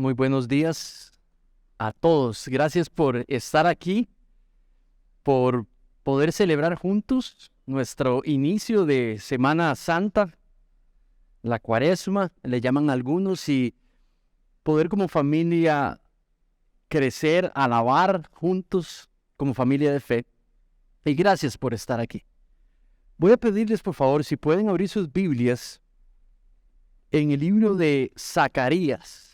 Muy buenos días a todos. Gracias por estar aquí, por poder celebrar juntos nuestro inicio de Semana Santa, la Cuaresma, le llaman algunos, y poder como familia crecer, alabar juntos como familia de fe. Y gracias por estar aquí. Voy a pedirles, por favor, si pueden abrir sus Biblias en el libro de Zacarías.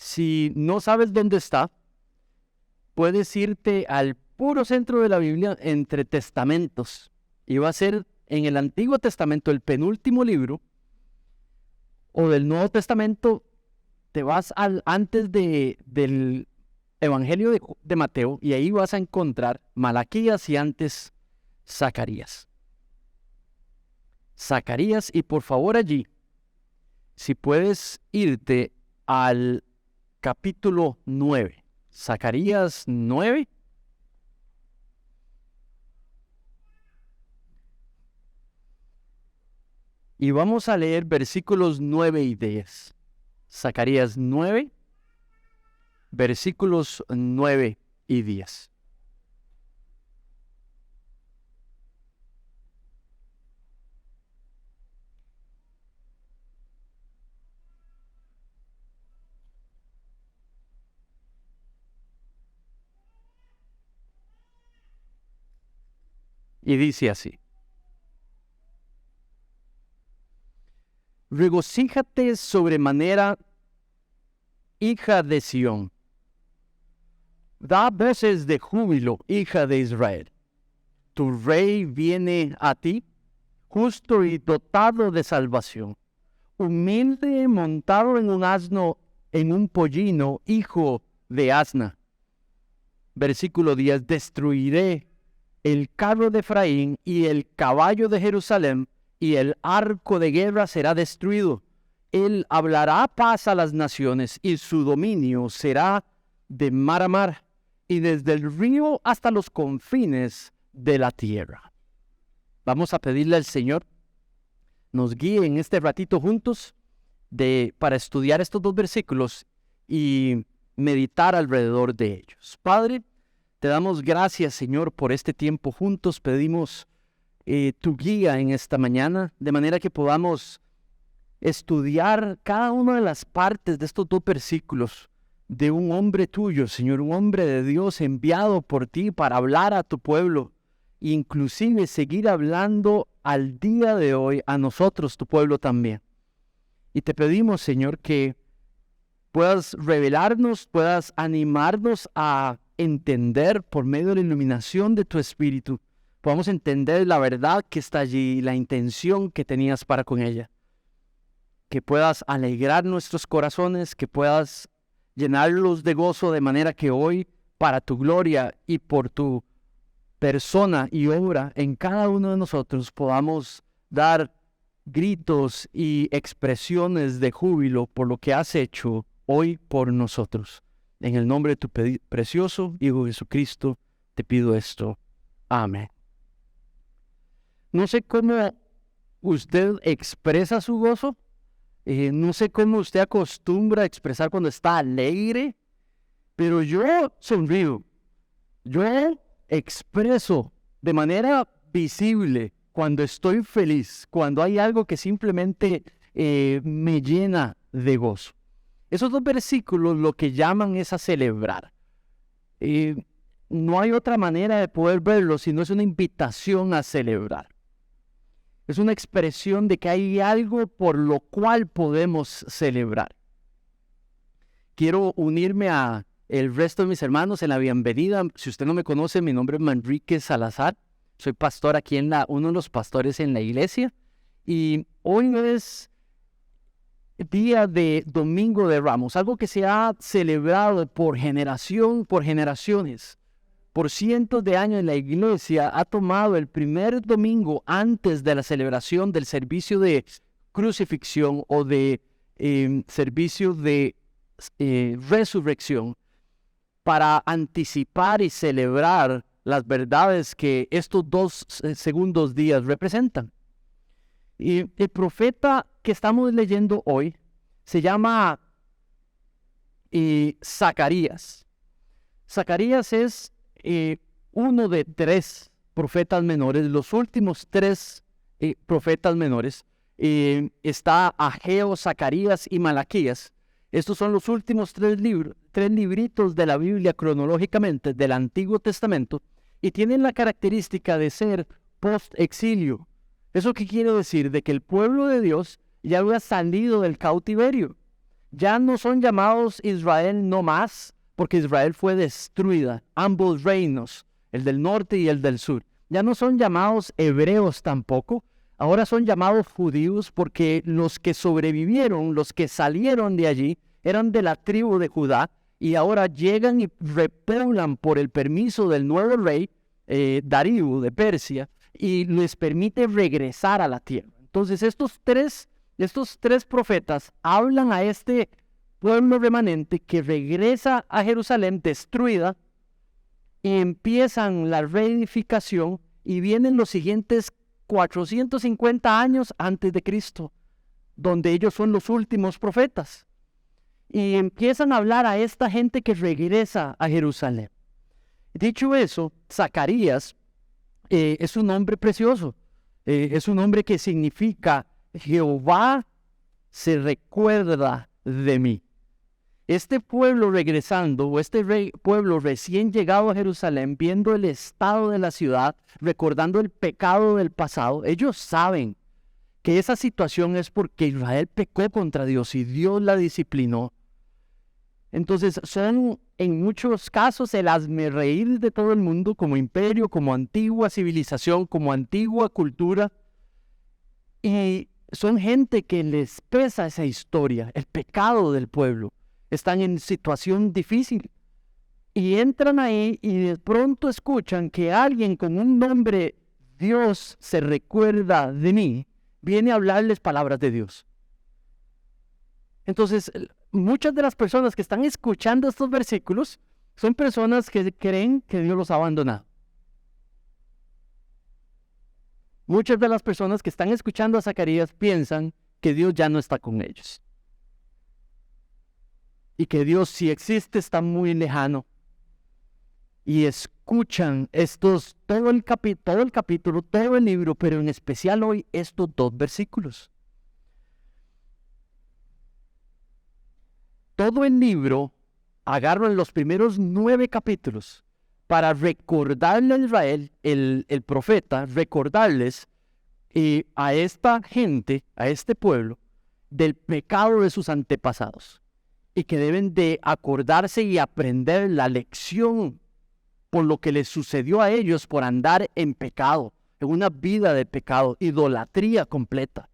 Si no sabes dónde está, puedes irte al puro centro de la Biblia entre testamentos. Y va a ser en el Antiguo Testamento, el penúltimo libro, o del Nuevo Testamento, te vas antes del Evangelio de Mateo, y ahí vas a encontrar Malaquías y antes Zacarías. Zacarías, y por favor allí, si puedes irte al capítulo 9, Zacarías 9. Y vamos a leer versículos 9 y 10. Zacarías 9, versículos 9 y 10. Y dice así: Regocíjate sobremanera, hija de Sión. Da voces de júbilo, hija de Israel. Tu rey viene a ti, justo y dotado de salvación, humilde, montado en un asno, en un pollino, hijo de asna. Versículo 10: Destruiré el carro de Efraín y el caballo de Jerusalén, y el arco de guerra será destruido. Él hablará paz a las naciones, y su dominio será de mar a mar, y desde el río hasta los confines de la tierra. Vamos a pedirle al Señor nos guíe en este ratito juntos para estudiar estos dos versículos y meditar alrededor de ellos. Padre, te damos gracias, Señor, por este tiempo juntos. Pedimos tu guía en esta mañana, de manera que podamos estudiar cada una de las partes de estos dos versículos de un hombre tuyo, Señor, un hombre de Dios enviado por ti para hablar a tu pueblo, e inclusive seguir hablando al día de hoy a nosotros, tu pueblo también. Y te pedimos, Señor, que puedas revelarnos, puedas animarnos a entender por medio de la iluminación de tu Espíritu, podamos entender la verdad que está allí, la intención que tenías para con ella. Que puedas alegrar nuestros corazones, que puedas llenarlos de gozo, de manera que hoy, para tu gloria y por tu persona y obra en cada uno de nosotros, podamos dar gritos y expresiones de júbilo por lo que has hecho hoy por nosotros. En el nombre de tu precioso Hijo Jesucristo, te pido esto. Amén. No sé cómo usted expresa su gozo. No sé cómo usted acostumbra a expresar cuando está alegre, pero yo sonrío. Yo expreso de manera visible cuando estoy feliz, cuando hay algo que simplemente me llena de gozo. Esos dos versículos lo que llaman es a celebrar. No hay otra manera de poder verlo sino es una invitación a celebrar. Es una expresión de que hay algo por lo cual podemos celebrar. Quiero unirme a el resto de mis hermanos en la bienvenida. Si usted no me conoce, mi nombre es Manrique Salazar. Soy pastor aquí uno de los pastores en la iglesia. Y hoy es día de Domingo de Ramos, algo que se ha celebrado por generaciones. Por cientos de años la iglesia ha tomado el primer domingo antes de la celebración del servicio de crucifixión o de servicio de resurrección para anticipar y celebrar las verdades que estos dos segundos días representan. Y el profeta que estamos leyendo hoy se llama y Zacarías. Zacarías es uno de 3 profetas menores, los últimos 3 profetas menores. Está Ageo, Zacarías y Malaquías. Estos son los últimos 3 libritos de la Biblia cronológicamente del Antiguo Testamento y tienen la característica de ser post-exilio. ¿Eso qué quiere decir? De que el pueblo de Dios ya había salido del cautiverio. Ya no son llamados Israel no más, porque Israel fue destruida. Ambos reinos, el del norte y el del sur. Ya no son llamados hebreos tampoco. Ahora son llamados judíos porque los que sobrevivieron, los que salieron de allí, eran de la tribu de Judá y ahora llegan y repoblan por el permiso del nuevo rey, Darío de Persia, y les permite regresar a la tierra. Entonces estos tres profetas hablan a este pueblo remanente que regresa a Jerusalén destruida y empiezan la reedificación y vienen los siguientes 450 años antes de Cristo, donde ellos son los últimos profetas. Y empiezan a hablar a esta gente que regresa a Jerusalén. Dicho eso, Zacarías es un nombre precioso. Es un nombre que significa Jehová se recuerda de mí. Este pueblo regresando, o este pueblo recién llegado a Jerusalén, viendo el estado de la ciudad, recordando el pecado del pasado, ellos saben que esa situación es porque Israel pecó contra Dios y Dios la disciplinó. Entonces son en muchos casos el hazmerreír de todo el mundo, como imperio, como antigua civilización, como antigua cultura. Y son gente que les pesa esa historia, el pecado del pueblo. Están en situación difícil y entran ahí y de pronto escuchan que alguien con un nombre, Dios se recuerda de mí, viene a hablarles palabras de Dios. Entonces, muchas de las personas que están escuchando estos versículos son personas que creen que Dios los ha abandonado. Muchas de las personas que están escuchando a Zacarías piensan que Dios ya no está con ellos. Y que Dios, si existe, está muy lejano. Y escuchan todo el capítulo, todo el libro, pero en especial hoy estos 2 versículos. Todo el libro agarro en los primeros 9 capítulos para recordarle a Israel, el profeta, recordarles a esta gente, a este pueblo, del pecado de sus antepasados. Y que deben de acordarse y aprender la lección por lo que les sucedió a ellos por andar en pecado, en una vida de pecado, idolatría completa.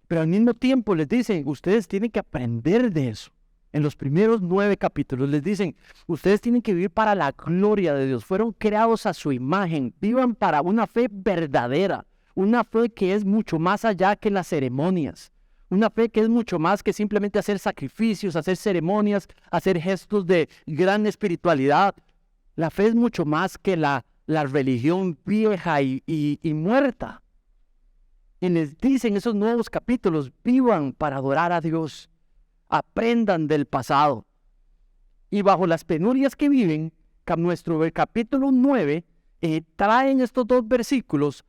Pero al mismo tiempo les dicen, ustedes tienen que aprender de eso. En los primeros 9 capítulos les dicen, ustedes tienen que vivir para la gloria de Dios. Fueron creados a su imagen. Vivan para una fe verdadera, una fe que es mucho más allá que las ceremonias. Una fe que es mucho más que simplemente hacer sacrificios, hacer ceremonias, hacer gestos de gran espiritualidad. La fe es mucho más que la religión vieja y muerta. Y les dicen esos nuevos capítulos, vivan para adorar a Dios. Aprendan del pasado. Y bajo las penurias que viven, nuestro capítulo 9 traen estos 2 versículos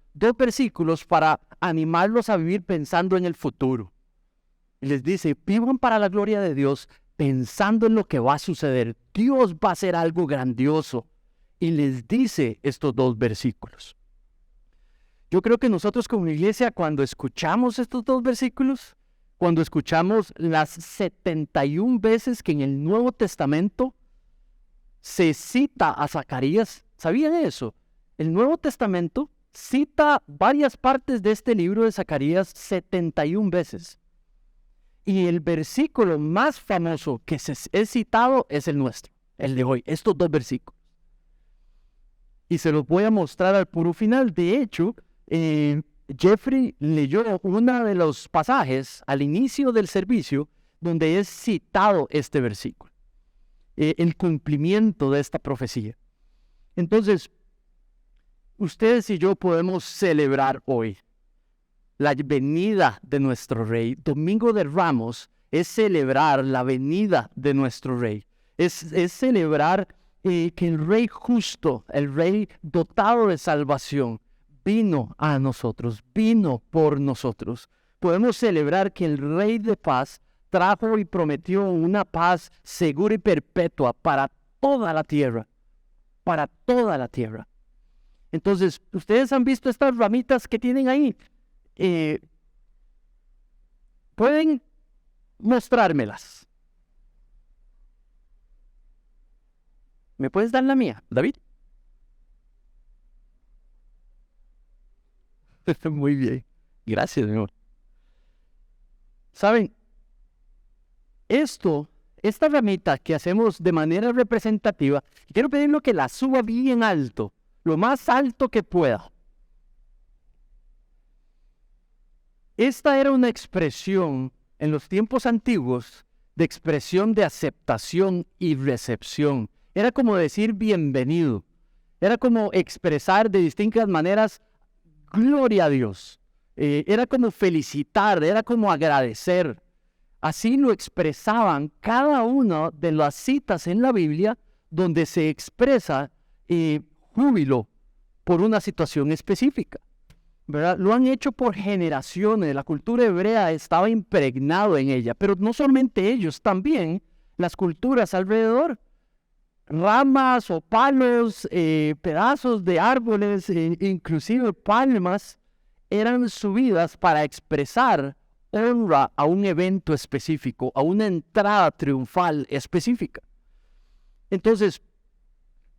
para animarlos a vivir pensando en el futuro. Y les dice, vivan para la gloria de Dios, pensando en lo que va a suceder. Dios va a hacer algo grandioso. Y les dice estos 2 versículos. Yo creo que nosotros como iglesia, cuando escuchamos estos 2 versículos, cuando escuchamos las 71 veces que en el Nuevo Testamento se cita a Zacarías, ¿sabían eso? El Nuevo Testamento cita varias partes de este libro de Zacarías 71 veces. Y el versículo más famoso que es citado es el nuestro, el de hoy, estos 2 versículos. Y se los voy a mostrar al puro final. De hecho, Jeffrey leyó uno de los pasajes al inicio del servicio donde es citado este versículo, el cumplimiento de esta profecía. Entonces, ustedes y yo podemos celebrar hoy la venida de nuestro Rey. Domingo de Ramos es celebrar la venida de nuestro Rey. Es celebrar que el Rey justo, el Rey dotado de salvación, vino a nosotros, vino por nosotros. Podemos celebrar que el Rey de paz trajo y prometió una paz segura y perpetua para toda la tierra, para toda la tierra. Entonces, ustedes han visto estas ramitas que tienen ahí. Pueden mostrármelas. ¿Me puedes dar la mía, David? Muy bien. Gracias, mi amor. ¿Saben? Esta ramita que hacemos de manera representativa, quiero pedirle que la suba bien alto, lo más alto que pueda. Esta era una expresión en los tiempos antiguos de expresión de aceptación y recepción. Era como decir bienvenido. Era como expresar de distintas maneras gloria a Dios. Era como felicitar, era como agradecer. Así lo expresaban cada una de las citas en la Biblia donde se expresa júbilo por una situación específica, ¿verdad? Lo han hecho por generaciones. La cultura hebrea estaba impregnado en ella, pero no solamente ellos, también las culturas alrededor. Ramas o palos, pedazos de árboles, inclusive palmas, eran subidas para expresar honra a un evento específico, a una entrada triunfal específica. Entonces,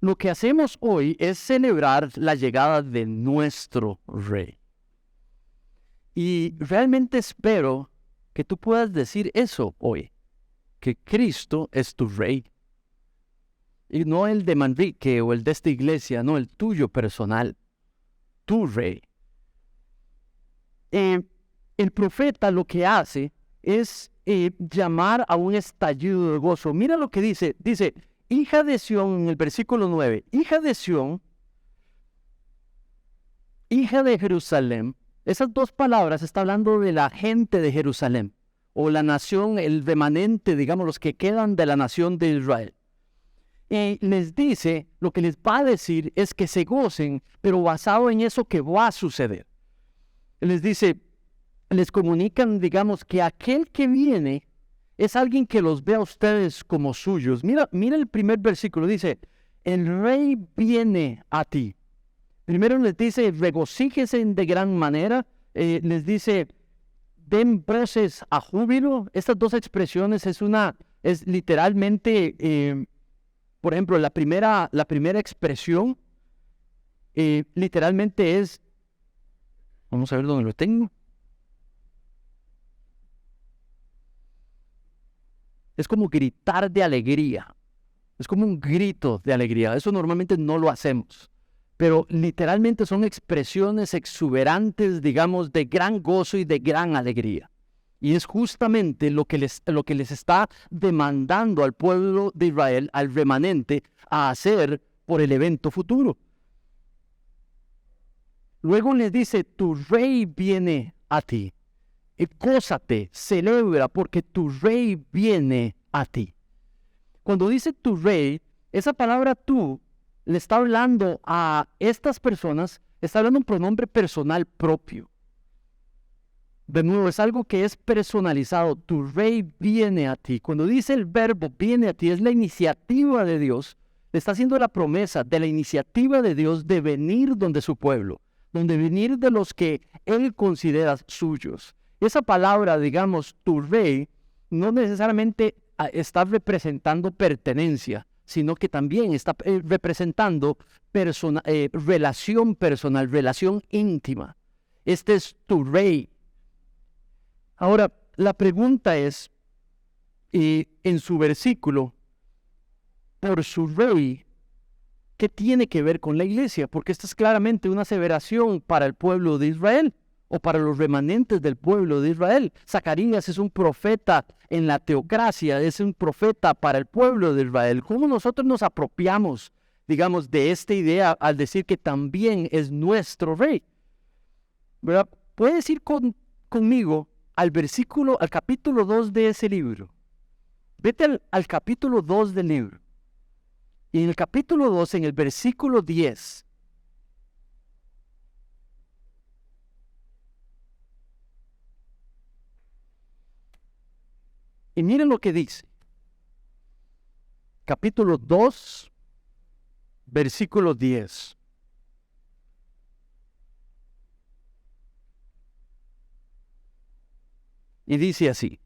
lo que hacemos hoy es celebrar la llegada de nuestro Rey. Y realmente espero que tú puedas decir eso hoy, que Cristo es tu Rey. Y no el de Manrique o el de esta iglesia, no, el tuyo personal, tu Rey. El profeta lo que hace es llamar a un estallido de gozo. Mira lo que dice, hija de Sión, en el versículo 9, hija de Sión, hija de Jerusalén. Esas dos palabras está hablando de la gente de Jerusalén, o la nación, el remanente, digamos, los que quedan de la nación de Israel. Y les dice, lo que les va a decir es que se gocen, pero basado en eso que va a suceder. Les dice, les comunican, digamos, que aquel que viene es alguien que los ve a ustedes como suyos. Mira el primer versículo, dice, el Rey viene a ti. Primero les dice, regocíjense de gran manera. Les dice, den voces a júbilo. Estas dos expresiones es literalmente, por ejemplo, la primera expresión, literalmente es, vamos a ver dónde lo tengo. Es como gritar de alegría. Es como un grito de alegría. Eso normalmente no lo hacemos. Pero literalmente son expresiones exuberantes, digamos, de gran gozo y de gran alegría. Y es justamente lo que les está demandando al pueblo de Israel, al remanente, a hacer por el evento futuro. Luego les dice, tu Rey viene a ti. Gózate, celebra, porque tu Rey viene a ti. Cuando dice tu Rey, esa palabra tú le está hablando a estas personas, está hablando un pronombre personal propio. De nuevo, es algo que es personalizado. Tu Rey viene a ti. Cuando dice el verbo viene a ti, es la iniciativa de Dios. Le está haciendo la promesa de la iniciativa de Dios de venir donde su pueblo, donde venir de los que Él considera suyos. Esa palabra, digamos, tu Rey, no necesariamente está representando pertenencia, sino que también está representando relación personal, relación íntima. Este es tu Rey. Ahora, la pregunta es, en su versículo, por su Rey, ¿qué tiene que ver con la iglesia? Porque esta es claramente una aseveración para el pueblo de Israel, o para los remanentes del pueblo de Israel. Zacarías es un profeta en la teocracia, es un profeta para el pueblo de Israel. ¿Cómo nosotros nos apropiamos, digamos, de esta idea al decir que también es nuestro Rey? ¿Verdad? Puedes ir conmigo al capítulo 2 de ese libro. Vete al capítulo 2 del libro. Y en el capítulo 2, en el versículo 10, y miren lo que dice. Capítulo 2, versículo 10. Y dice así: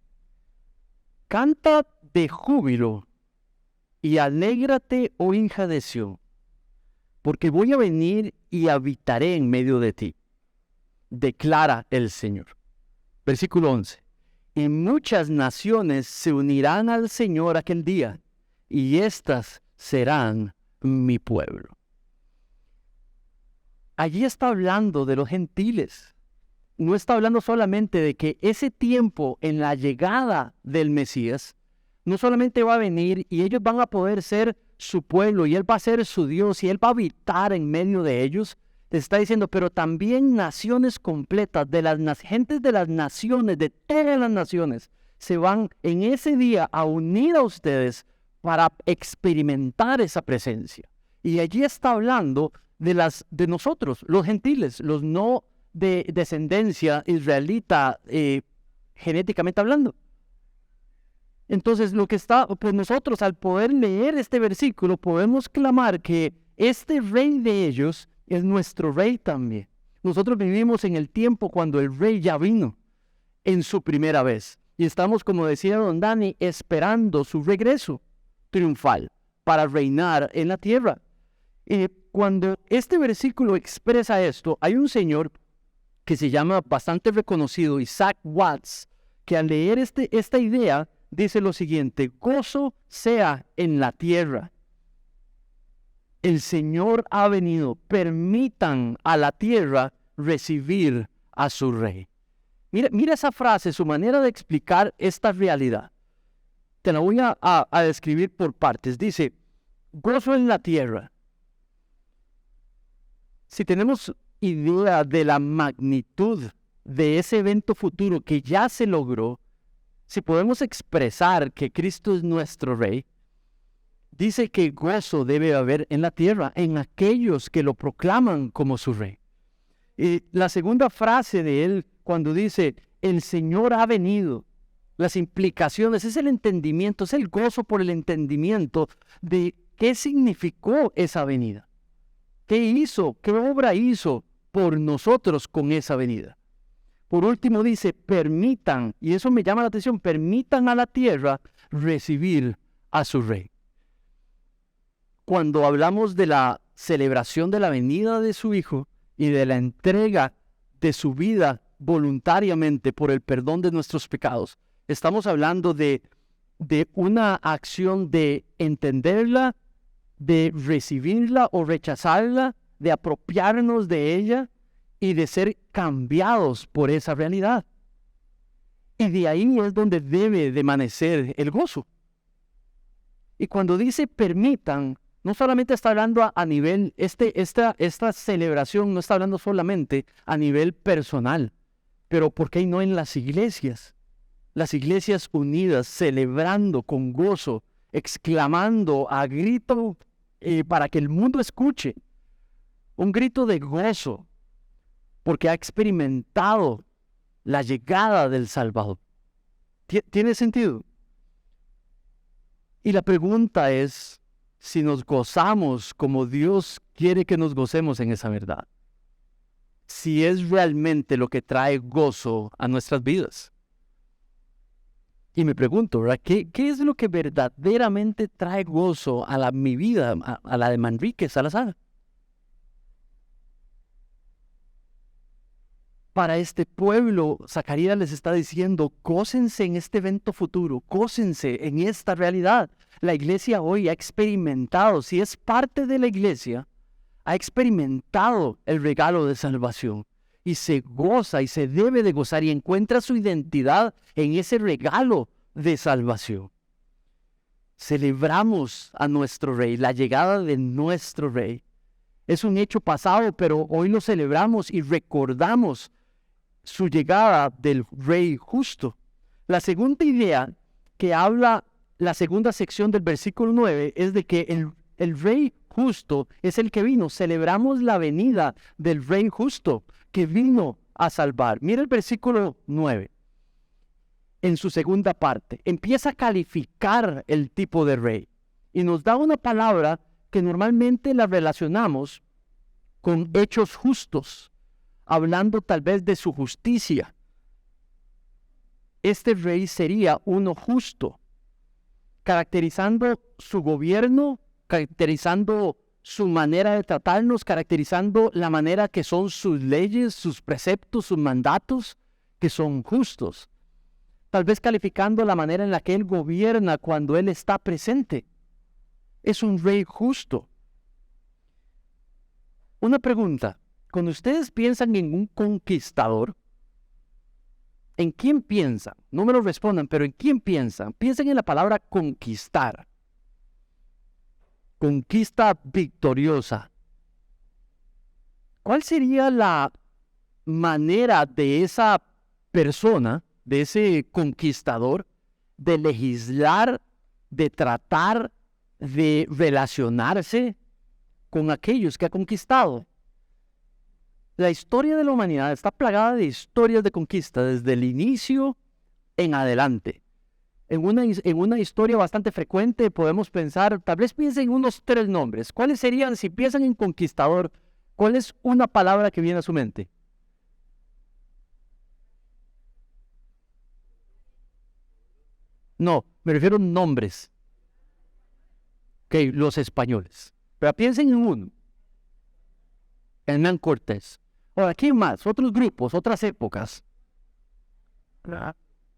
canta de júbilo y alégrate, oh hija de Sión, porque voy a venir y habitaré en medio de ti, declara el Señor. Versículo 11. Y muchas naciones se unirán al Señor aquel día, y éstas serán mi pueblo. Allí está hablando de los gentiles. No está hablando solamente de que ese tiempo en la llegada del Mesías, no solamente va a venir y ellos van a poder ser su pueblo y Él va a ser su Dios y Él va a habitar en medio de ellos. Te está diciendo, pero también naciones completas, de las gentes de las naciones, de todas las naciones, se van en ese día a unir a ustedes para experimentar esa presencia. Y allí está hablando de nosotros, los gentiles, los no de descendencia israelita, genéticamente hablando. Entonces, pues nosotros al poder leer este versículo, podemos clamar que este rey de ellos es nuestro rey también. Nosotros vivimos en el tiempo cuando el rey ya vino en su primera vez. Y estamos, como decía don Dani, esperando su regreso triunfal para reinar en la tierra. Cuando este versículo expresa esto, hay un señor que se llama bastante reconocido, Isaac Watts, que al leer esta idea dice lo siguiente: gozo sea en la tierra. El Señor ha venido, permitan a la tierra recibir a su rey. Mira esa frase, su manera de explicar esta realidad. Te la voy a describir por partes. Dice, gozo en la tierra. Si tenemos idea de la magnitud de ese evento futuro que ya se logró, si podemos expresar que Cristo es nuestro Rey, dice que gozo debe haber en la tierra, en aquellos que lo proclaman como su Rey. Y la segunda frase de él, cuando dice, el Señor ha venido, las implicaciones, es el entendimiento, es el gozo por el entendimiento de qué significó esa venida. ¿Qué hizo? ¿Qué obra hizo por nosotros con esa venida? Por último dice, permitan, y eso me llama la atención, permitan a la tierra recibir a su Rey. Cuando hablamos de la celebración de la venida de su Hijo y de la entrega de su vida voluntariamente por el perdón de nuestros pecados, estamos hablando de una acción de entenderla, de recibirla o rechazarla, de apropiarnos de ella y de ser cambiados por esa realidad. Y de ahí es donde debe de amanecer el gozo. Y cuando dice permitan, no solamente está hablando a nivel, esta celebración no está hablando solamente a nivel personal, pero ¿por qué no en las iglesias? Las iglesias unidas, celebrando con gozo, exclamando a grito para que el mundo escuche, un grito de gozo, porque ha experimentado la llegada del Salvador. ¿Tiene sentido? Y la pregunta es si nos gozamos como Dios quiere que nos gocemos en esa verdad. Si es realmente lo que trae gozo a nuestras vidas. Y me pregunto, ¿verdad? ¿Qué es lo que verdaderamente trae gozo a mi vida, a la de Manrique Salazar? Para este pueblo, Zacarías les está diciendo, gócense en este evento futuro, gócense en esta realidad. La iglesia hoy ha experimentado, si es parte de la iglesia, ha experimentado el regalo de salvación. Y se goza y se debe de gozar y encuentra su identidad en ese regalo de salvación. Celebramos a nuestro Rey, la llegada de nuestro Rey. Es un hecho pasado, pero hoy lo celebramos y recordamos su llegada del rey justo. La segunda idea que habla la segunda sección del versículo 9 es de que el rey justo es el que vino. Celebramos la venida del rey justo que vino a salvar. Mira el versículo 9. En su segunda parte, empieza a calificar el tipo de rey y nos da una palabra que normalmente la relacionamos con hechos justos, hablando tal vez de su justicia. Este rey sería uno justo, caracterizando su gobierno, caracterizando su manera de tratarnos, caracterizando la manera que son sus leyes, sus preceptos, sus mandatos, que son justos. Tal vez calificando la manera en la que Él gobierna cuando Él está presente. Es un rey justo. Una pregunta. Cuando ustedes piensan en un conquistador, ¿en quién piensan? No me lo respondan, pero ¿en quién piensan? Piensen en la palabra conquistar. Conquista victoriosa. ¿Cuál sería la manera de esa persona, de ese conquistador, de legislar, de tratar, de relacionarse con aquellos que ha conquistado? La historia de la humanidad está plagada de historias de conquista desde el inicio en adelante. En una historia bastante frecuente podemos pensar, tal vez piensen en unos 3 nombres. ¿Cuáles serían, si piensan en conquistador, cuál es una palabra que viene a su mente? No, me refiero a nombres. Ok, los españoles. Pero piensen en uno. Hernán Cortés. Ahora, ¿quién más? Otros grupos, otras épocas.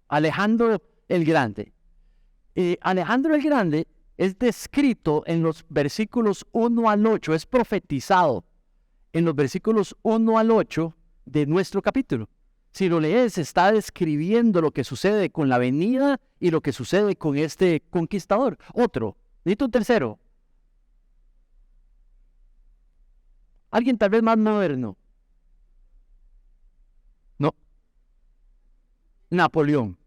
Alejandro el Grande. Alejandro el Grande es descrito en los versículos 1 al 8, es profetizado en los versículos 1 al 8 de nuestro capítulo. Si lo lees, está describiendo lo que sucede con la venida y lo que sucede con este conquistador. Otro, necesito un tercero. Alguien tal vez más moderno. No. Napoleón.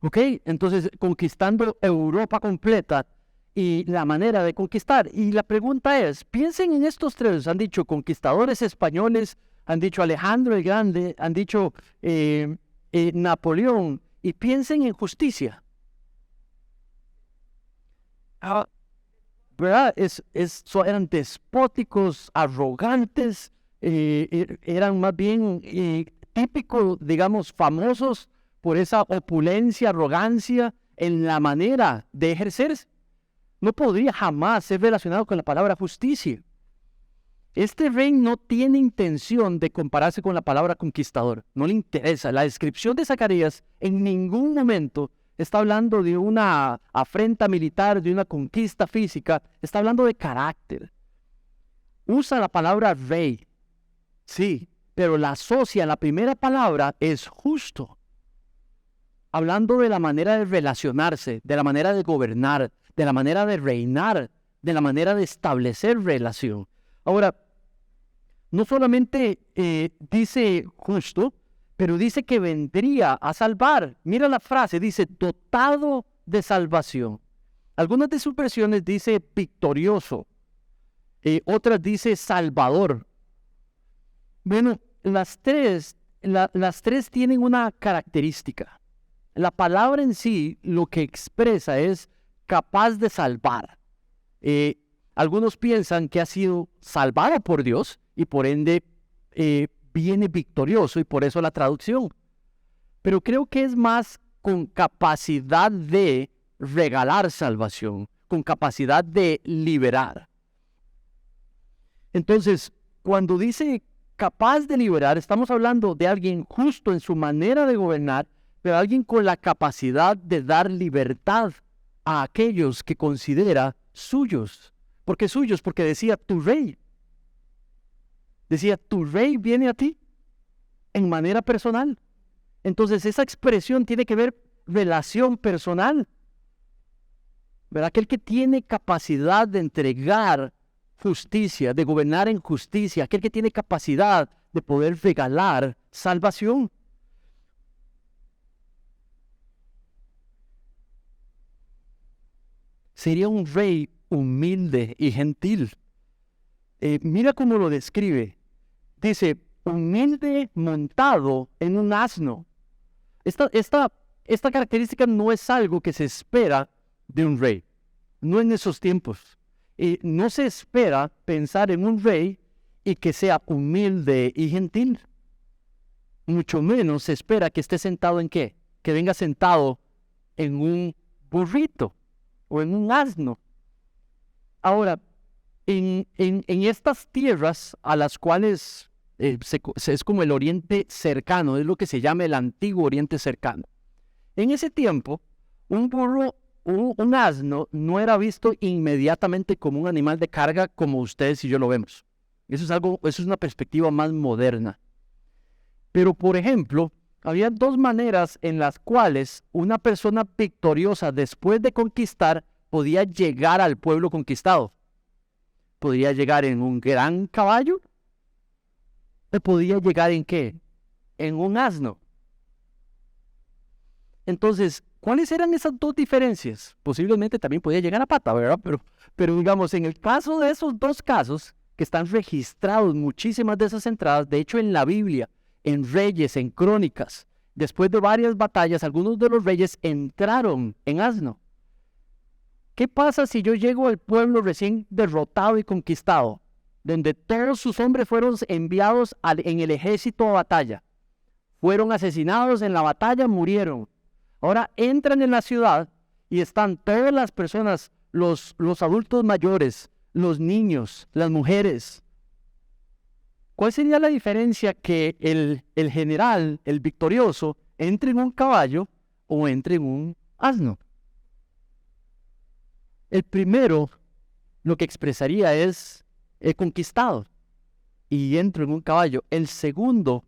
¿Ok? Entonces, conquistando Europa completa y la manera de conquistar. Y la pregunta es, piensen en estos 3. Han dicho conquistadores españoles, han dicho Alejandro el Grande, han dicho Napoleón. Y piensen en justicia. ¿Verdad? Eran despóticos, arrogantes, eran más bien típicos, digamos, famosos por esa opulencia, arrogancia en la manera de ejercerse. No podría jamás ser relacionado con la palabra justicia. Este rey no tiene intención de compararse con la palabra conquistador, no le interesa. La descripción de Zacarías en ningún momento está hablando de una afrenta militar, de una conquista física, está hablando de carácter. Usa la palabra rey, sí, pero la asocia, la primera palabra es justo. Hablando de la manera de relacionarse, de la manera de gobernar, de la manera de reinar, de la manera de establecer relación. Ahora, no solamente dice justo, pero dice que vendría a salvar. Mira la frase, dice dotado de salvación. Algunas de sus versiones dice victorioso, otras dice salvador. Bueno, las tres tienen una característica. La palabra en sí lo que expresa es capaz de salvar. Algunos piensan que ha sido salvado por Dios y por ende viene victorioso y por eso la traducción. Pero creo que es más con capacidad de regalar salvación, con capacidad de liberar. Entonces, cuando dice capaz de liberar, estamos hablando de alguien justo en su manera de gobernar, pero alguien con la capacidad de dar libertad a aquellos que considera suyos. ¿Por qué suyos? Porque decía tu rey. Decía, tu rey viene a ti en manera personal. Entonces esa expresión tiene que ver relación personal. ¿Verdad? Aquel que tiene capacidad de entregar justicia, de gobernar en justicia, aquel que tiene capacidad de poder regalar salvación. sería un rey humilde y gentil. Mira cómo lo describe. Dice, humilde montado en un asno. Esta característica no es algo que se espera de un rey. No en esos tiempos. No se espera pensar en un rey y que sea humilde y gentil. Mucho menos se espera que esté sentado en ¿qué? Que venga sentado en un burrito o en un asno. Ahora, en estas tierras a las cuales es como el Oriente cercano, es lo que se llama el antiguo Oriente cercano. En ese tiempo, un burro o un asno no era visto inmediatamente como un animal de carga como ustedes y yo lo vemos. Eso es una perspectiva más moderna. Pero, por ejemplo, había dos maneras en las cuales una persona victoriosa después de conquistar podía llegar al pueblo conquistado. Podía llegar en un gran caballo, o podía llegar en ¿qué? En un asno. Entonces, ¿cuáles eran esas dos diferencias? Posiblemente también podía llegar a pata, ¿verdad? Pero digamos, en el caso de esos dos casos, que están registrados muchísimas de esas entradas, de hecho en la Biblia, en Reyes, en Crónicas, después de varias batallas, algunos de los reyes entraron en asno. ¿Qué pasa si yo llego al pueblo recién derrotado y conquistado, donde todos sus hombres fueron enviados en el ejército a batalla? Fueron asesinados en la batalla, murieron. Ahora entran en la ciudad y están todas las personas, los adultos mayores, los niños, las mujeres. ¿Cuál sería la diferencia que el general, el victorioso, entre en un caballo o entre en un asno? El primero lo que expresaría es he conquistado y entro en un caballo. El segundo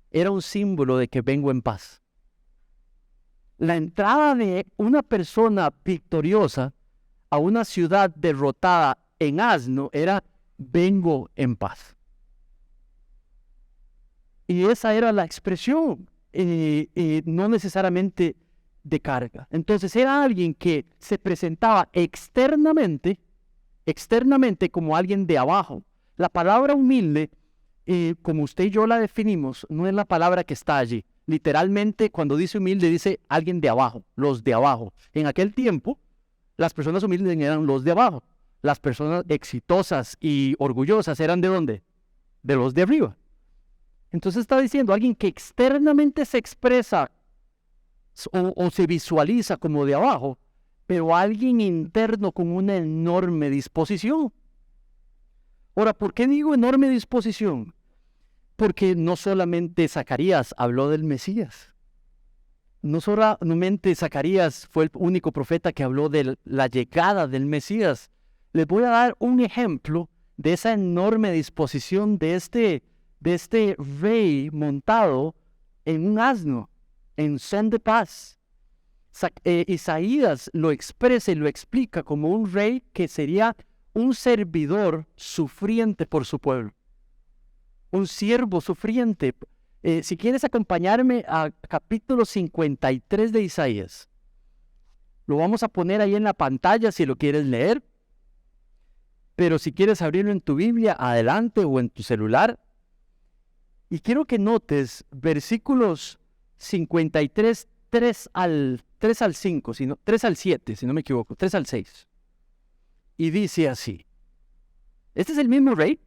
era un símbolo de que vengo en paz. La entrada de una persona victoriosa a una ciudad derrotada en asno era vengo en paz. Y esa era la expresión, no necesariamente de carga. Entonces era alguien que se presentaba externamente como alguien de abajo. La palabra humilde, como usted y yo la definimos, no es la palabra que está allí. Literalmente, cuando dice humilde, dice alguien de abajo, los de abajo. En aquel tiempo, las personas humildes eran los de abajo. Las personas exitosas y orgullosas eran ¿de dónde? De los de arriba. Entonces está diciendo alguien que externamente se expresa o se visualiza como de abajo, pero alguien interno con una enorme disposición. Ahora, ¿por qué digo enorme disposición? Porque no solamente Zacarías habló del Mesías. No solamente Zacarías fue el único profeta que habló de la llegada del Mesías. Les voy a dar un ejemplo de esa enorme disposición de este rey montado en un asno, en son de paz. Isaías lo expresa y lo explica como un rey que sería un servidor sufriente por su pueblo. Un siervo sufriente. Si quieres acompañarme a capítulo 53 de Isaías, lo vamos a poner ahí en la pantalla si lo quieres leer. Pero si quieres abrirlo en tu Biblia, adelante, o en tu celular. Y quiero que notes versículos 53, 3 al 5, 3 al 7, si no me equivoco, 3 al 6. Y dice así. Este es el mismo rey,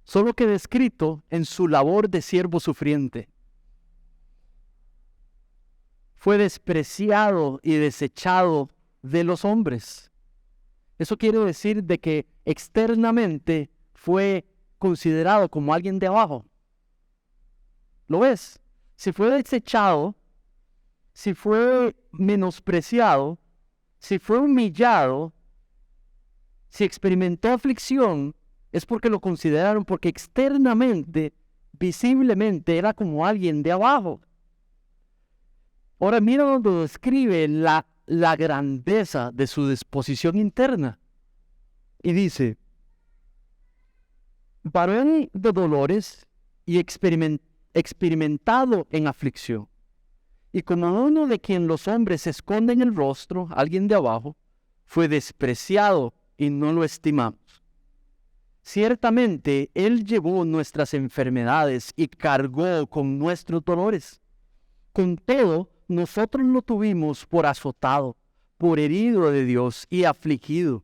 solo que descrito en su labor de siervo sufriente. Fue despreciado y desechado de los hombres. Eso quiere decir de que externamente fue considerado como alguien de abajo. ¿Lo ves? Si fue desechado, si fue menospreciado, si fue humillado, si experimentó aflicción, es porque lo consideraron, porque externamente, visiblemente, era como alguien de abajo. Ahora mira donde describe la grandeza de su disposición interna. Y dice, varón de dolores y experimentado en aflicción. Y como uno de quien los hombres esconden el rostro, alguien de abajo, fue despreciado y no lo estimamos. Ciertamente, Él llevó nuestras enfermedades y cargó con nuestros dolores. Con todo, nosotros lo tuvimos por azotado, por herido de Dios y afligido.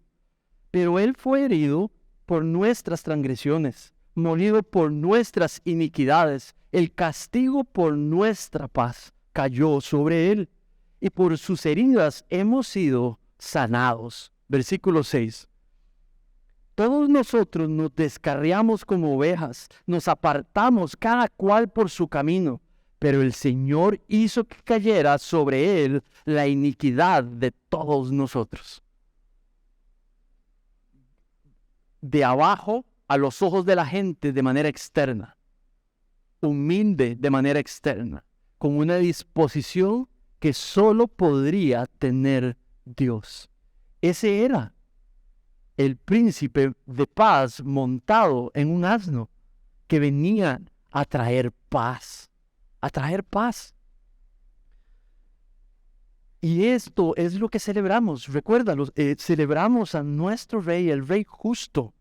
Pero Él fue herido por nuestras transgresiones, molido por nuestras iniquidades. El castigo por nuestra paz cayó sobre Él, y por sus heridas hemos sido sanados. Versículo 6. Todos nosotros nos descarriamos como ovejas, nos apartamos cada cual por su camino, pero el Señor hizo que cayera sobre Él la iniquidad de todos nosotros. De abajo a los ojos de la gente de manera externa, humilde de manera externa, con una disposición que solo podría tener Dios. Ese era el príncipe de paz montado en un asno que venía a traer paz, a traer paz. Y esto es lo que celebramos. Recuérdalo, celebramos a nuestro rey, el rey justo,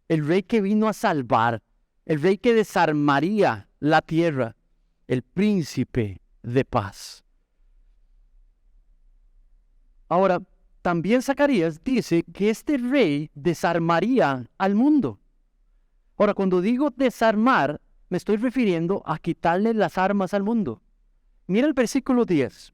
el rey que vino a salvar, el rey que desarmaría la tierra, el príncipe de paz. Ahora, también Zacarías dice que este rey desarmaría al mundo. Ahora, cuando digo desarmar, me estoy refiriendo a quitarle las armas al mundo. Mira el versículo 10.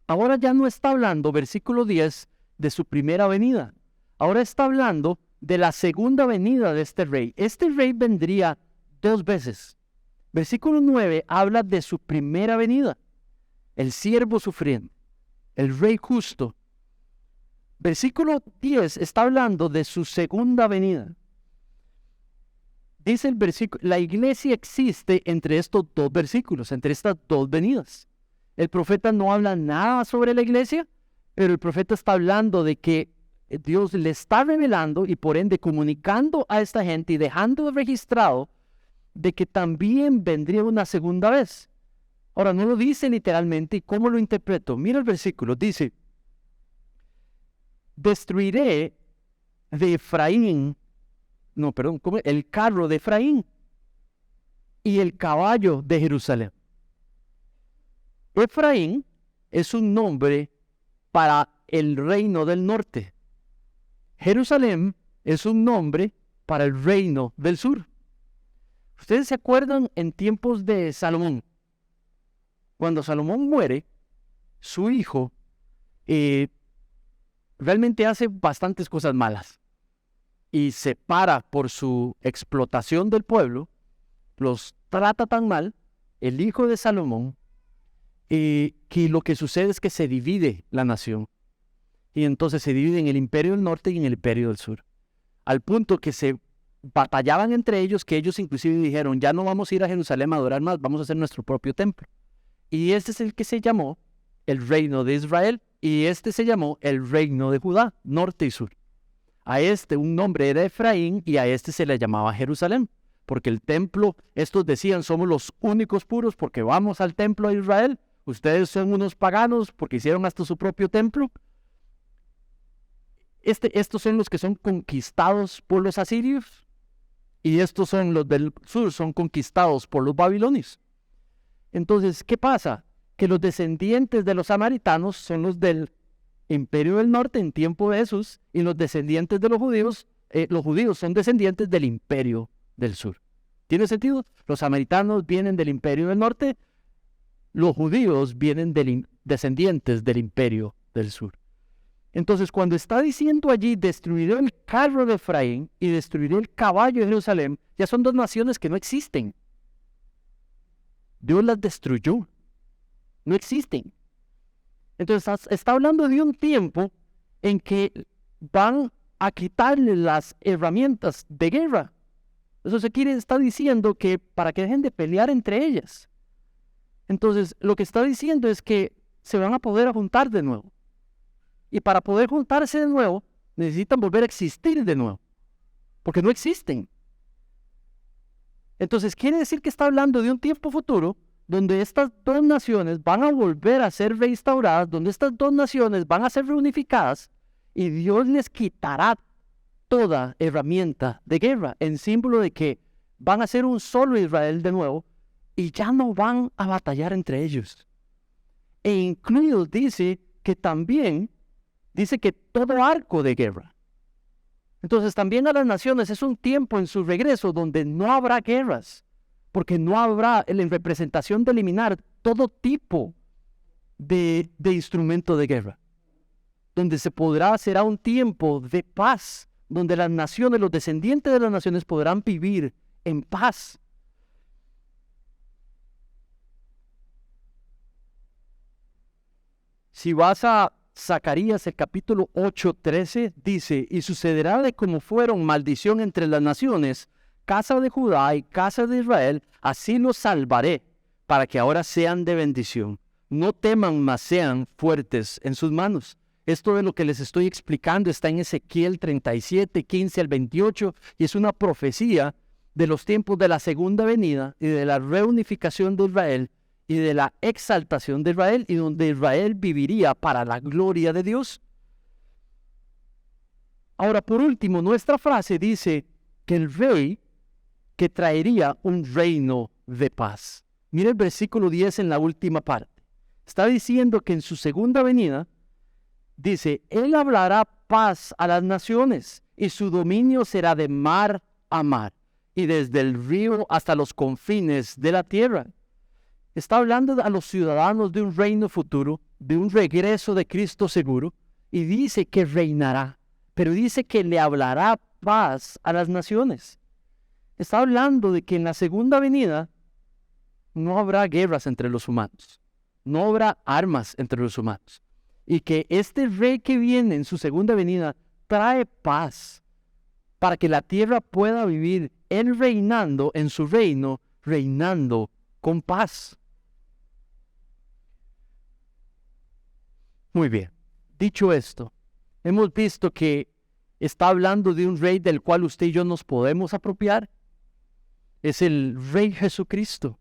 Ahora ya no está hablando, versículo 10, de su primera venida. Ahora está hablando de la segunda venida de este rey. Este rey vendría 2 veces. Versículo 9 habla de su primera venida, el siervo sufriendo, el rey justo. Versículo 10 está hablando de su segunda venida. Dice el versículo, la iglesia existe entre estos 2 versículos, entre estas 2 venidas. El profeta no habla nada sobre la iglesia, pero el profeta está hablando de que Dios le está revelando y por ende comunicando a esta gente y dejando registrado de que también vendría una segunda vez. Ahora, no lo dice literalmente. ¿Y cómo lo interpreto? Mira el versículo. Dice, destruiré de Efraín, el carro de Efraín y el caballo de Jerusalén. Efraín es un nombre para el reino del norte. Jerusalén es un nombre para el reino del sur. ¿Ustedes se acuerdan en tiempos de Salomón? Cuando Salomón muere, su hijo realmente hace bastantes cosas malas y se para por su explotación del pueblo, los trata tan mal, el hijo de Salomón, que lo que sucede es que se divide la nación. Y entonces se divide en el imperio del norte y en el imperio del sur. Al punto que se batallaban entre ellos, que ellos inclusive dijeron, ya no vamos a ir a Jerusalén a adorar más, vamos a hacer nuestro propio templo. Y este es el que se llamó el reino de Israel, y este se llamó el reino de Judá, norte y sur. A este un nombre era Efraín, y a este se le llamaba Jerusalén, porque el templo, estos decían, somos los únicos puros porque vamos al templo de Israel, ustedes son unos paganos porque hicieron hasta su propio templo. Estos son los que son conquistados por los asirios, y estos son los del sur, son conquistados por los babilonios. Entonces, ¿qué pasa? Que los descendientes de los samaritanos son los del imperio del norte en tiempo de Jesús, y los descendientes de los judíos son descendientes del imperio del sur. ¿Tiene sentido? Los samaritanos vienen del imperio del norte, los judíos vienen descendientes del imperio del sur. Entonces, cuando está diciendo allí, destruiré el carro de Efraín y destruiré el caballo de Jerusalén, ya son 2 naciones que no existen. Dios las destruyó. No existen. Entonces, está hablando de un tiempo en que van a quitarle las herramientas de guerra. Eso está diciendo que para que dejen de pelear entre ellas. Entonces, lo que está diciendo es que se van a poder juntar de nuevo. Y para poder juntarse de nuevo, necesitan volver a existir de nuevo. Porque no existen. Entonces, quiere decir que está hablando de un tiempo futuro donde estas dos naciones van a volver a ser restauradas, donde estas dos naciones van a ser reunificadas y Dios les quitará toda herramienta de guerra en símbolo de que van a ser un solo Israel de nuevo y ya no van a batallar entre ellos. E incluido dice que también dice que todo arco de guerra. Entonces también a las naciones es un tiempo en su regreso donde no habrá guerras, porque no habrá en representación de eliminar todo tipo de instrumento de guerra, donde será un tiempo de paz, donde las naciones, los descendientes de las naciones podrán vivir en paz. Si vas a Zacarías, el capítulo 8:13, dice, y sucederá de como fueron maldición entre las naciones, casa de Judá y casa de Israel, así los salvaré, para que ahora sean de bendición. No teman, mas sean fuertes en sus manos. Esto de lo que les estoy explicando está en Ezequiel 37, 15 al 28, y es una profecía de los tiempos de la segunda venida y de la reunificación de Israel y de la exaltación de Israel, y donde Israel viviría para la gloria de Dios. Ahora, por último, nuestra frase dice que el rey que traería un reino de paz. Mira el versículo 10 en la última parte. Está diciendo que en su segunda venida, dice, Él hablará paz a las naciones, y su dominio será de mar a mar, y desde el río hasta los confines de la tierra. Está hablando a los ciudadanos de un reino futuro, de un regreso de Cristo seguro, y dice que reinará, pero dice que le hablará paz a las naciones. Está hablando de que en la segunda venida no habrá guerras entre los humanos, no habrá armas entre los humanos, y que este rey que viene en su segunda venida trae paz para que la tierra pueda vivir él reinando en su reino, reinando con paz. Muy bien, dicho esto, hemos visto que está hablando de un rey del cual usted y yo nos podemos apropiar. Es el Rey Jesucristo,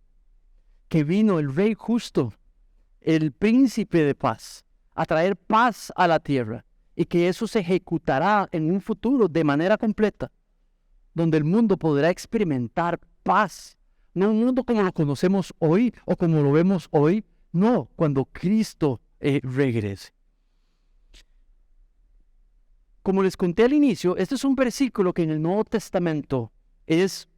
que vino, el Rey justo, el príncipe de paz, a traer paz a la tierra, y que eso se ejecutará en un futuro de manera completa, donde el mundo podrá experimentar paz. No un mundo como lo conocemos hoy o como lo vemos hoy, no, cuando Cristo regrese. Como les conté al inicio, este es un versículo que en el Nuevo Testamento es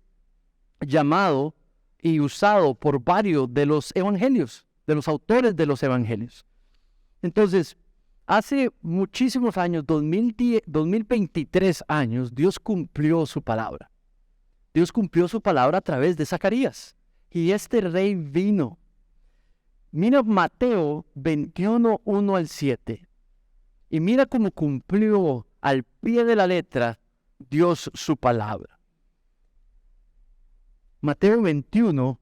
llamado y usado por varios de los evangelios, de los autores de los evangelios. Entonces, hace muchísimos años, 2023 años, Dios cumplió su palabra. Dios cumplió su palabra a través de Zacarías. Y este rey vino. Mira Mateo 21, 1 al 7. Y mira cómo cumplió al pie de la letra Dios su palabra. Mateo 21,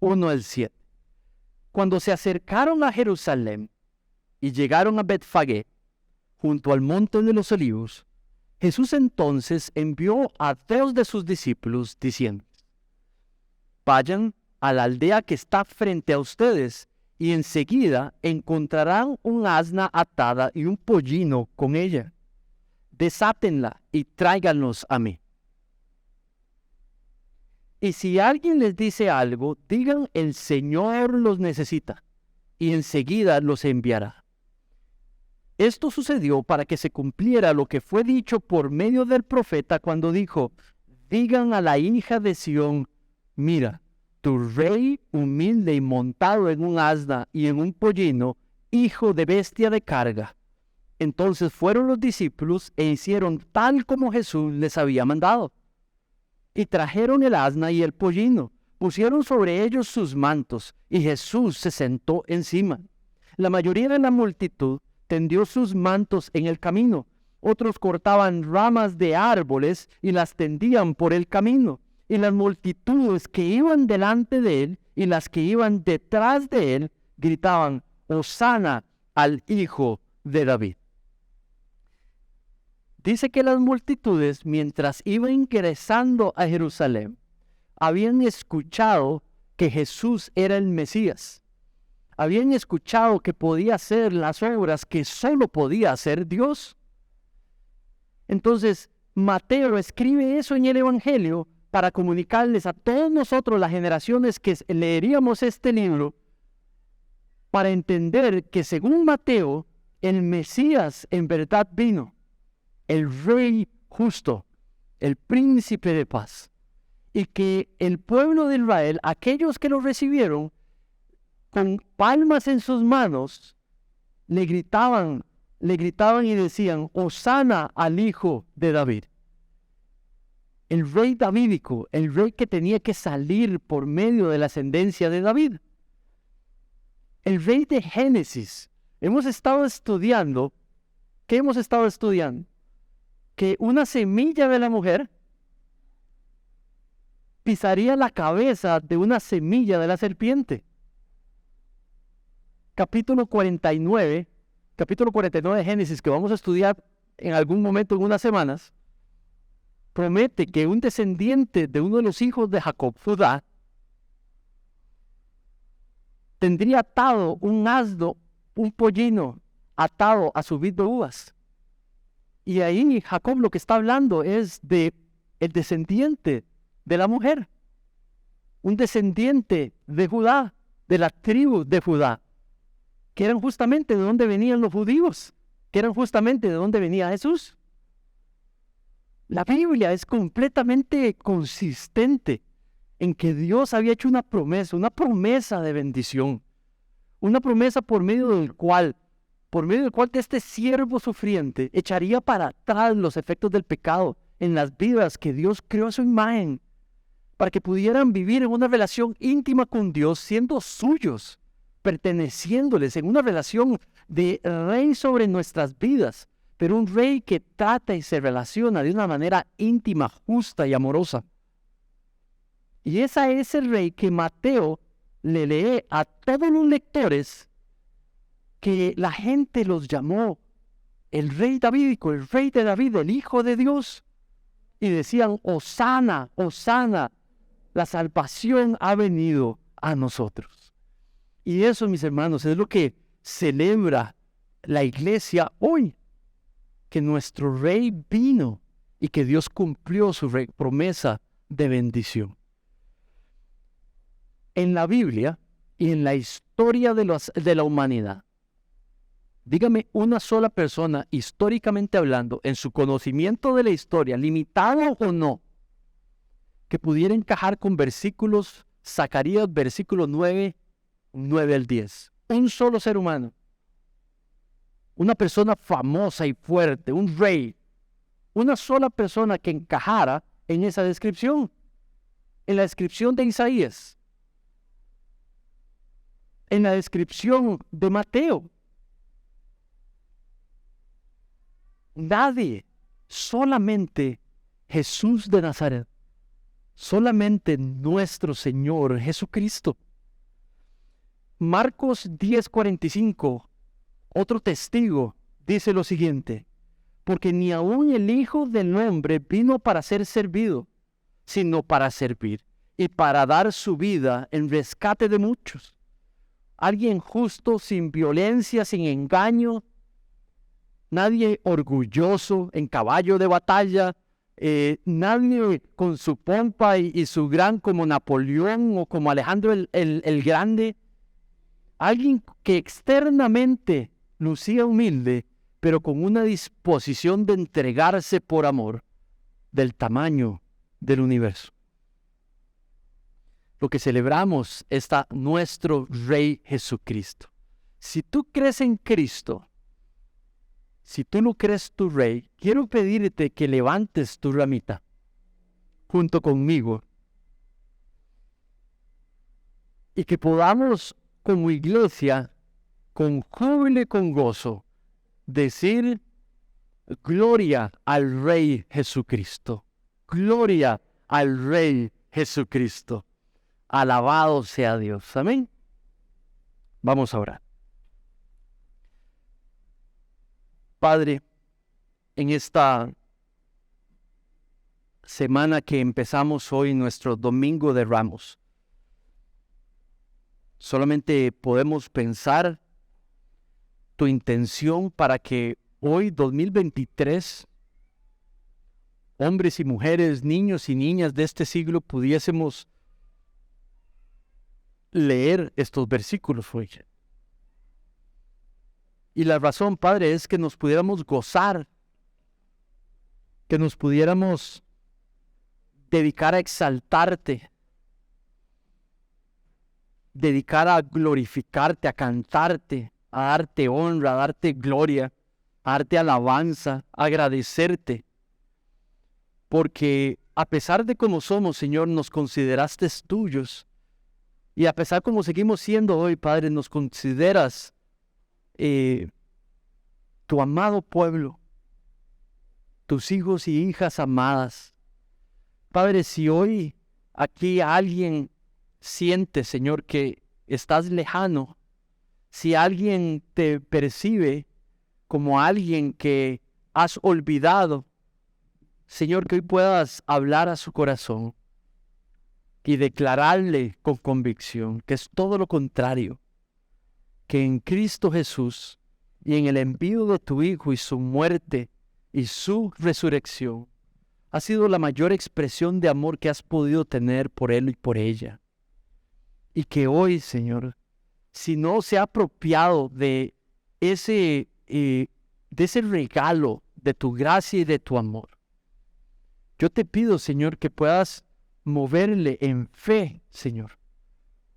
1 al 7. Cuando se acercaron a Jerusalén y llegaron a Betfagé, junto al monte de los olivos, Jesús entonces envió a 2 de sus discípulos diciendo, vayan a la aldea que está frente a ustedes y enseguida encontrarán un asna atada y un pollino con ella. Desátenla y tráiganlos a mí. Y si alguien les dice algo, digan, el Señor los necesita, y enseguida los enviará. Esto sucedió para que se cumpliera lo que fue dicho por medio del profeta cuando dijo, digan a la hija de Sión, mira, tu rey humilde y montado en un asna y en un pollino, hijo de bestia de carga. Entonces fueron los discípulos e hicieron tal como Jesús les había mandado. Y trajeron el asna y el pollino, pusieron sobre ellos sus mantos, y Jesús se sentó encima. La mayoría de la multitud tendió sus mantos en el camino. Otros cortaban ramas de árboles y las tendían por el camino. Y las multitudes que iban delante de él y las que iban detrás de él gritaban, Hosana al Hijo de David. Dice que las multitudes, mientras iban ingresando a Jerusalén, habían escuchado que Jesús era el Mesías. Habían escuchado que podía hacer las obras que solo podía hacer Dios. Entonces, Mateo escribe eso en el Evangelio para comunicarles a todos nosotros, las generaciones que leeríamos este libro, para entender que según Mateo, el Mesías en verdad vino, el Rey justo, el Príncipe de paz, y que el pueblo de Israel, aquellos que lo recibieron, con palmas en sus manos, le gritaban y decían, Hosana al Hijo de David. El rey davídico, el rey que tenía que salir por medio de la ascendencia de David. El rey de Génesis. Hemos estado estudiando, ¿qué hemos estado estudiando? Que una semilla de la mujer pisaría la cabeza de una semilla de la serpiente. Capítulo 49 de Génesis, que vamos a estudiar en algún momento en unas semanas, promete que un descendiente de uno de los hijos de Jacob, Judá, tendría atado un asno, un pollino, atado a su vid de uvas. Y ahí Jacob lo que está hablando es de el descendiente de la mujer, un descendiente de Judá, de la tribu de Judá, que eran justamente de donde venían los judíos, que eran justamente de donde venía Jesús. La Biblia es completamente consistente en que Dios había hecho una promesa de bendición, una promesa por medio del cual de este siervo sufriente echaría para atrás los efectos del pecado en las vidas que Dios creó a su imagen, para que pudieran vivir en una relación íntima con Dios, siendo suyos, perteneciéndoles en una relación de rey sobre nuestras vidas, pero un rey que trata y se relaciona de una manera íntima, justa y amorosa. Y ese es el rey que Mateo le lee a todos los lectores, que la gente los llamó el rey davídico, el rey de David, el Hijo de Dios. Y decían, Hosana, Hosana, la salvación ha venido a nosotros. Y eso, mis hermanos, es lo que celebra la iglesia hoy, que nuestro rey vino y que Dios cumplió su promesa de bendición. En la Biblia y en la historia de la humanidad, dígame una sola persona, históricamente hablando, en su conocimiento de la historia, limitado o no, que pudiera encajar con versículos, Zacarías, versículo 9 al 10. Un solo ser humano. Una persona famosa y fuerte, un rey. Una sola persona que encajara en esa descripción. En la descripción de Isaías. En la descripción de Mateo. Nadie. Solamente Jesús de Nazaret. Solamente nuestro Señor Jesucristo. Marcos 10:45, otro testigo, dice lo siguiente: porque ni aun el Hijo del Hombre vino para ser servido, sino para servir y para dar su vida en rescate de muchos. Alguien justo, sin violencia, sin engaño, nadie orgulloso, en caballo de batalla, nadie con su pompa y su gran como Napoleón o como Alejandro el Grande. Alguien que externamente lucía humilde, pero con una disposición de entregarse por amor del tamaño del universo. Lo que celebramos está nuestro Rey Jesucristo. Si tú crees en Cristo, si tú lo crees tu Rey, quiero pedirte que levantes tu ramita junto conmigo y que podamos como iglesia, con júbilo y con gozo, decir gloria al Rey Jesucristo. Gloria al Rey Jesucristo. Alabado sea Dios. Amén. Vamos a orar. Padre, en esta semana que empezamos hoy, nuestro Domingo de Ramos, Solamente podemos pensar tu intención para que hoy, 2023, hombres y mujeres, niños y niñas de este siglo pudiésemos leer estos versículos hoy. Y la razón, Padre, es que nos pudiéramos gozar, que nos pudiéramos dedicar a exaltarte, dedicar a glorificarte, a cantarte, a darte honra, a darte gloria, a darte alabanza, a agradecerte. Porque a pesar de cómo somos, Señor, nos consideraste tuyos. Y a pesar de cómo seguimos siendo hoy, Padre, nos consideras tu amado pueblo, tus hijos y hijas amadas. Padre, si hoy aquí alguien siente, Señor, que estás lejano, si alguien te percibe como alguien que has olvidado, Señor, que hoy puedas hablar a su corazón y declararle con convicción que es todo lo contrario, que en Cristo Jesús y en el envío de tu Hijo y su muerte y su resurrección ha sido la mayor expresión de amor que has podido tener por Él y por ella. Y que hoy, Señor, si no se ha apropiado de ese regalo de tu gracia y de tu amor, yo te pido, Señor, que puedas moverle en fe, Señor,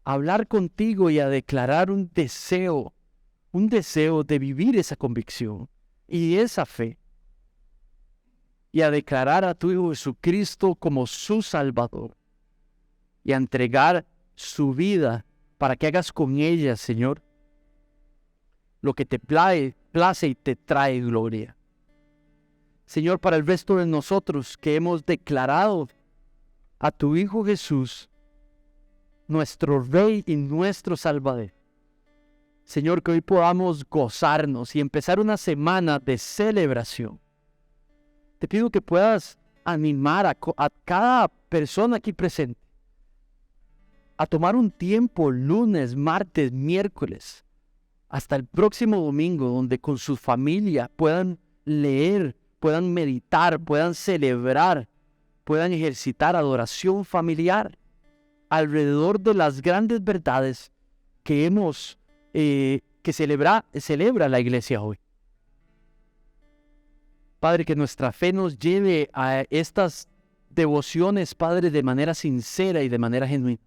a hablar contigo y a declarar un deseo de vivir esa convicción y esa fe, y a declarar a tu Hijo Jesucristo como su Salvador, y a entregar su vida para que hagas con ella, Señor, lo que te place y te trae gloria. Señor, para el resto de nosotros que hemos declarado a tu Hijo Jesús, nuestro Rey y nuestro Salvador, Señor, que hoy podamos gozarnos y empezar una semana de celebración. Te pido que puedas animar a cada persona aquí presente a tomar un tiempo lunes, martes, miércoles, hasta el próximo domingo, donde con su familia puedan leer, puedan meditar, puedan celebrar, puedan ejercitar adoración familiar alrededor de las grandes verdades que celebra la iglesia hoy. Padre, que nuestra fe nos lleve a estas devociones, Padre, de manera sincera y de manera genuina.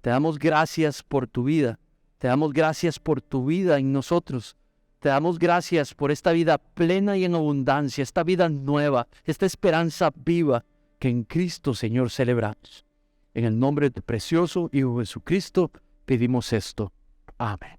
Te damos gracias por tu vida. Te damos gracias por tu vida en nosotros. Te damos gracias por esta vida plena y en abundancia, esta vida nueva, esta esperanza viva que en Cristo, Señor, celebramos. En el nombre de tu precioso Hijo Jesucristo pedimos esto. Amén.